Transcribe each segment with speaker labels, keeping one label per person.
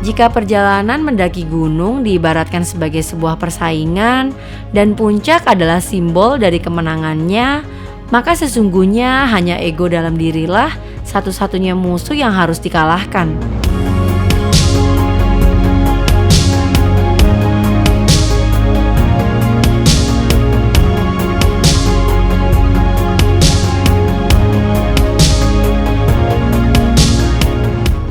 Speaker 1: Jika perjalanan mendaki gunung diibaratkan sebagai sebuah persaingan dan puncak adalah simbol dari kemenangannya, maka sesungguhnya hanya ego dalam dirilah satu-satunya musuh yang harus dikalahkan.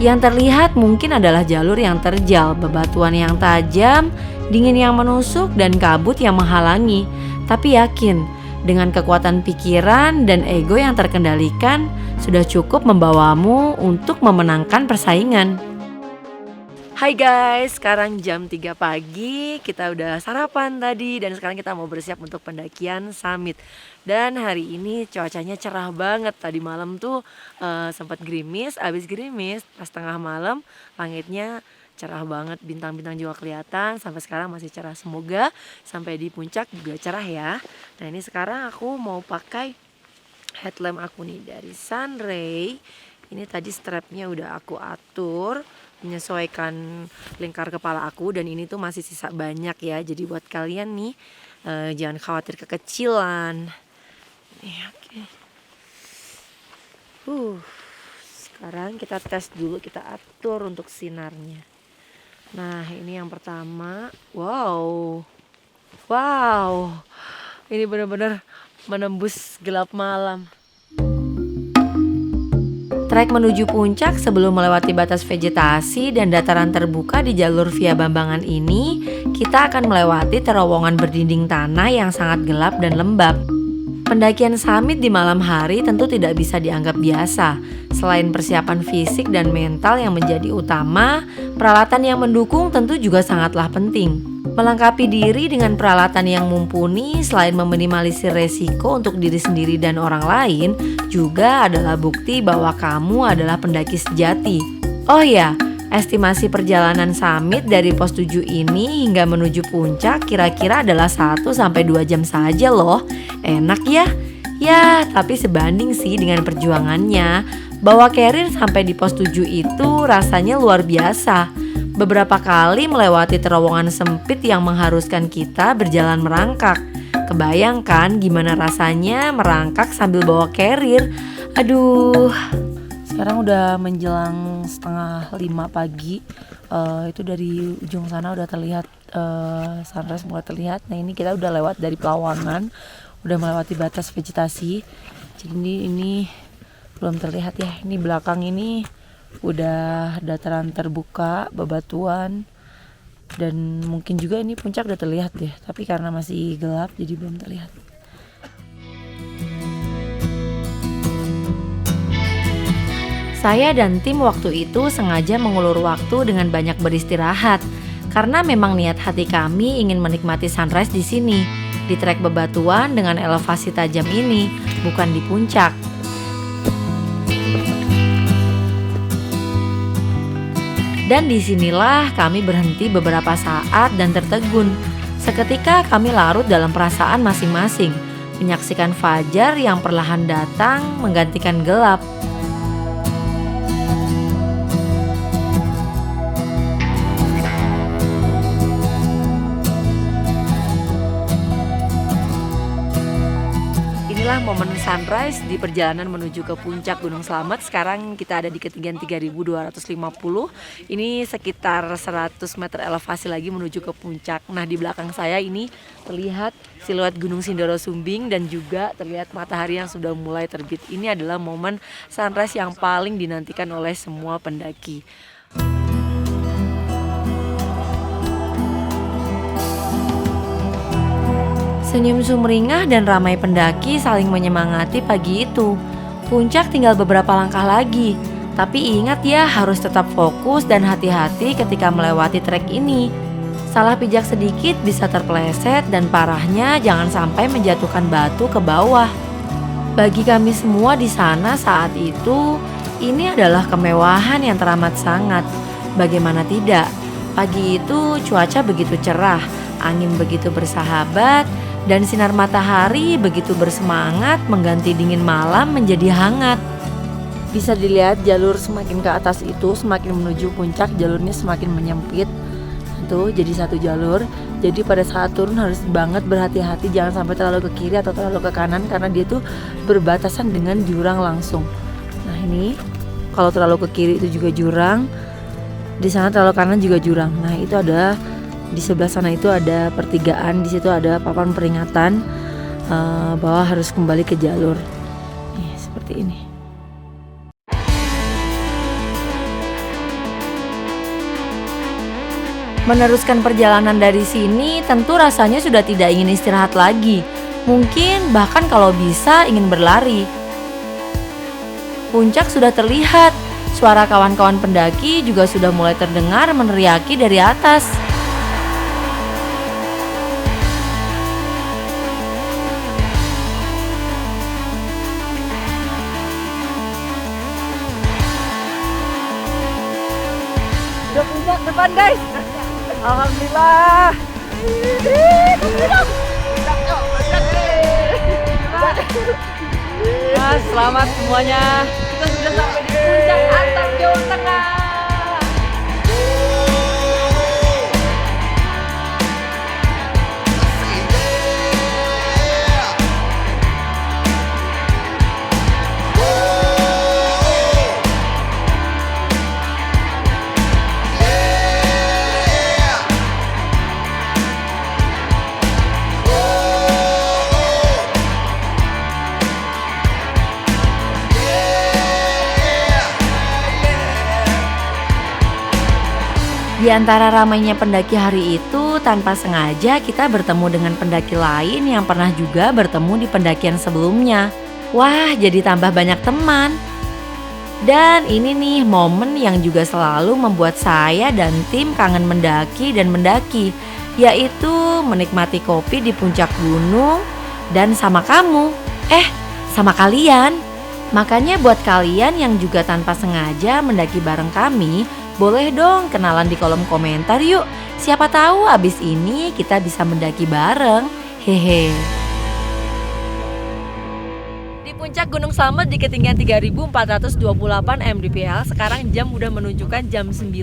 Speaker 1: Yang terlihat mungkin adalah jalur yang terjal, bebatuan yang tajam, dingin yang menusuk, dan kabut yang menghalangi. Tapi yakin, dengan kekuatan pikiran dan ego yang terkendalikan, sudah cukup membawamu untuk memenangkan persaingan. Hai guys, sekarang jam 3 pagi, kita udah sarapan tadi dan sekarang kita mau bersiap untuk pendakian summit. Dan hari ini cuacanya cerah banget, tadi malam tuh sempat gerimis, abis gerimis pas tengah malam langitnya cerah banget, bintang-bintang juga kelihatan, sampai sekarang masih cerah. Semoga sampai di puncak juga cerah ya. Nah ini sekarang aku mau pakai headlamp aku nih dari Sunray. Ini tadi strapnya udah aku atur menyesuaikan lingkar kepala aku, dan ini tuh masih sisa banyak ya, jadi buat kalian nih jangan khawatir kekecilan nih. Oke. Sekarang kita tes dulu, kita atur untuk sinarnya. Nah ini yang pertama, wow, ini benar-benar menembus gelap malam. Trek menuju puncak sebelum melewati batas vegetasi dan dataran terbuka di jalur Via Bambangan ini, kita akan melewati terowongan berdinding tanah yang sangat gelap dan lembab. Pendakian summit di malam hari tentu tidak bisa dianggap biasa. Selain persiapan fisik dan mental yang menjadi utama, peralatan yang mendukung tentu juga sangatlah penting. Melengkapi diri dengan peralatan yang mumpuni selain meminimalisir resiko untuk diri sendiri dan orang lain juga adalah bukti bahwa kamu adalah pendaki sejati. Oh ya, estimasi perjalanan summit dari pos 7 ini hingga menuju puncak kira-kira adalah 1-2 jam saja loh. Enak ya? Ya, tapi sebanding sih dengan perjuangannya. Bawa carrier sampai di pos 7 itu rasanya luar biasa. Beberapa kali melewati terowongan sempit yang mengharuskan kita berjalan merangkak. Kebayangkan gimana rasanya merangkak sambil bawa carrier. Aduh. Sekarang udah menjelang 4:30 pagi. Itu dari ujung sana udah terlihat sunrise mulai terlihat. Nah ini kita udah lewat dari Pelawangan, udah melewati batas vegetasi. Jadi ini belum terlihat ya. Ini belakang ini udah dataran terbuka, bebatuan, dan mungkin juga ini puncak udah terlihat ya, tapi karena masih gelap jadi belum terlihat. Saya dan tim waktu itu sengaja mengulur waktu dengan banyak beristirahat karena memang niat hati kami ingin menikmati sunrise di sini, di trek bebatuan dengan elevasi tajam ini, bukan di puncak. Dan disinilah kami berhenti beberapa saat dan tertegun. Seketika kami larut dalam perasaan masing-masing, menyaksikan fajar yang perlahan datang menggantikan gelap. Inilah momen sunrise di perjalanan menuju ke puncak Gunung Slamet. Sekarang kita ada di ketinggian 3250. Ini sekitar 100 meter elevasi lagi menuju ke puncak. Nah di belakang saya ini terlihat siluet Gunung Sindoro Sumbing dan juga terlihat matahari yang sudah mulai terbit. Ini adalah momen sunrise yang paling dinantikan oleh semua pendaki. Senyum sumringah dan ramai pendaki saling menyemangati pagi itu. Puncak tinggal beberapa langkah lagi, tapi ingat ya harus tetap fokus dan hati-hati ketika melewati trek ini. Salah pijak sedikit bisa terpeleset dan parahnya jangan sampai menjatuhkan batu ke bawah. Bagi kami semua di sana saat itu, ini adalah kemewahan yang teramat sangat. Bagaimana tidak? Pagi itu cuaca begitu cerah, angin begitu bersahabat, dan sinar matahari begitu bersemangat mengganti dingin malam menjadi hangat. Bisa dilihat jalur semakin ke atas itu semakin menuju puncak jalurnya semakin menyempit. Tuh jadi satu jalur. Jadi pada saat turun harus banget berhati-hati, jangan sampai terlalu ke kiri atau terlalu ke kanan karena dia tuh berbatasan dengan jurang langsung. Nah ini kalau terlalu ke kiri itu juga jurang, di sana terlalu kanan juga jurang. Nah itu ada di sebelah sana itu ada pertigaan, di situ ada papan peringatan bahwa harus kembali ke jalur. Nih seperti ini. Meneruskan perjalanan dari sini tentu rasanya sudah tidak ingin istirahat lagi. Mungkin bahkan kalau bisa ingin berlari. Puncak sudah terlihat, suara kawan-kawan pendaki juga sudah mulai terdengar meneriaki dari atas. Udah puncak depan guys. Alhamdulillah. Mas, selamat semuanya. Kita sudah sampai di puncak Antap, Jawa Tengah. Di antara ramainya pendaki hari itu, tanpa sengaja kita bertemu dengan pendaki lain yang pernah juga bertemu di pendakian sebelumnya. Wah, jadi tambah banyak teman. Dan ini nih momen yang juga selalu membuat saya dan tim kangen mendaki dan mendaki, yaitu menikmati kopi di puncak gunung dan sama kamu. Sama kalian. Makanya buat kalian yang juga tanpa sengaja mendaki bareng kami, boleh dong kenalan di kolom komentar yuk. Siapa tahu abis ini kita bisa mendaki bareng. Hehe. Di puncak Gunung Slamet di ketinggian 3428 mdpl, sekarang jam udah menunjukkan jam 9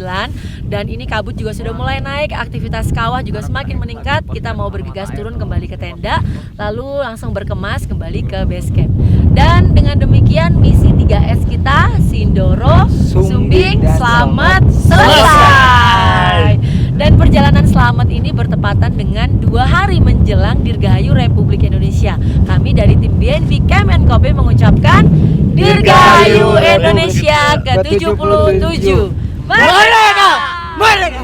Speaker 1: dan ini kabut juga sudah mulai naik, aktivitas kawah juga semakin meningkat. Kita mau bergegas turun kembali ke tenda, lalu langsung berkemas kembali ke base camp. Dan dengan demikian misi 3S kita, Sindoro, Sumbing, Slamet, selesai. Dan perjalanan selamat ini bertepatan dengan 2 hari menjelang Dirgahayu Republik Indonesia. Kami dari tim BNB Camp & Kobe mengucapkan Dirgahayu Indonesia ke-77. Merdeka! Merdeka!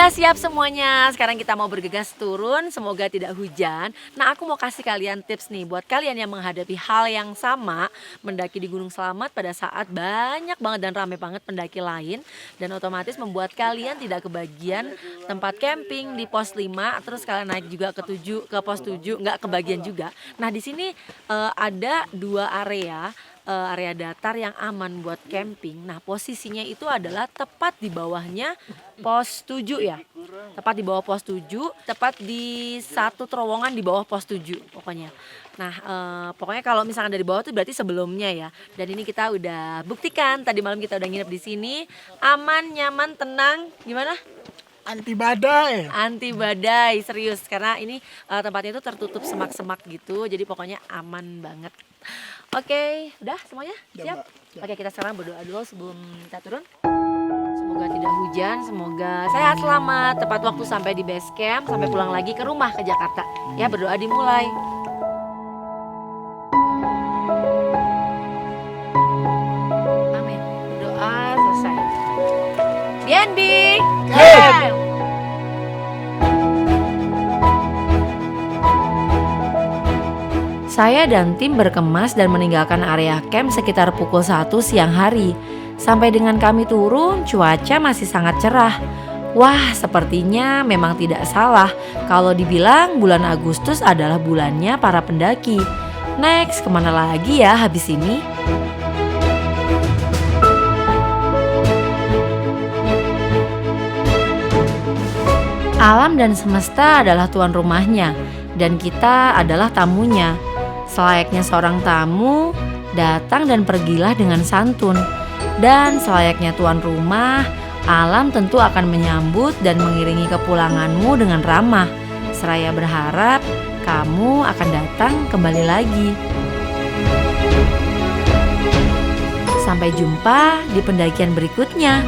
Speaker 1: Siap semuanya, sekarang kita mau bergegas turun, semoga tidak hujan. Nah aku mau kasih kalian tips nih buat kalian yang menghadapi hal yang sama, mendaki di Gunung Slamet pada saat banyak banget dan rame banget pendaki lain, dan otomatis membuat kalian tidak kebagian tempat camping di pos 5, terus kalian naik juga ke pos 7, nggak kebagian juga. Nah di sini ada 2 area datar yang aman buat camping. Nah posisinya itu adalah tepat di bawahnya pos 7 ya. Tepat di bawah pos 7, tepat di satu terowongan di bawah pos 7 pokoknya. Nah pokoknya kalau misalkan dari bawah itu berarti sebelumnya ya. Dan ini kita udah buktikan, tadi malam kita udah nginep di sini. Aman, nyaman, tenang, gimana?
Speaker 2: Anti badai.
Speaker 1: Anti badai, serius karena ini tempatnya itu tertutup semak-semak gitu, jadi pokoknya aman banget. Oke, udah semuanya?
Speaker 2: Udah,
Speaker 1: Siap?
Speaker 2: Mbak. Siap.
Speaker 1: Oke, kita sekarang berdoa dulu sebelum kita turun. Semoga tidak hujan, semoga sehat selamat, tepat waktu sampai di base camp, sampai pulang lagi ke rumah ke Jakarta. Ya, berdoa dimulai. Amin. Berdoa selesai. BNB. Camp. Saya dan tim berkemas dan meninggalkan area camp sekitar pukul 1 siang hari. Sampai dengan kami turun, cuaca masih sangat cerah. Wah, sepertinya memang tidak salah kalau dibilang bulan Agustus adalah bulannya para pendaki. Next, kemana lagi ya habis ini? Alam dan semesta adalah tuan rumahnya, dan kita adalah tamunya. Selayaknya seorang tamu, datang dan pergilah dengan santun. Dan selayaknya tuan rumah, alam tentu akan menyambut dan mengiringi kepulanganmu dengan ramah. Seraya berharap kamu akan datang kembali lagi. Sampai jumpa di pendakian berikutnya.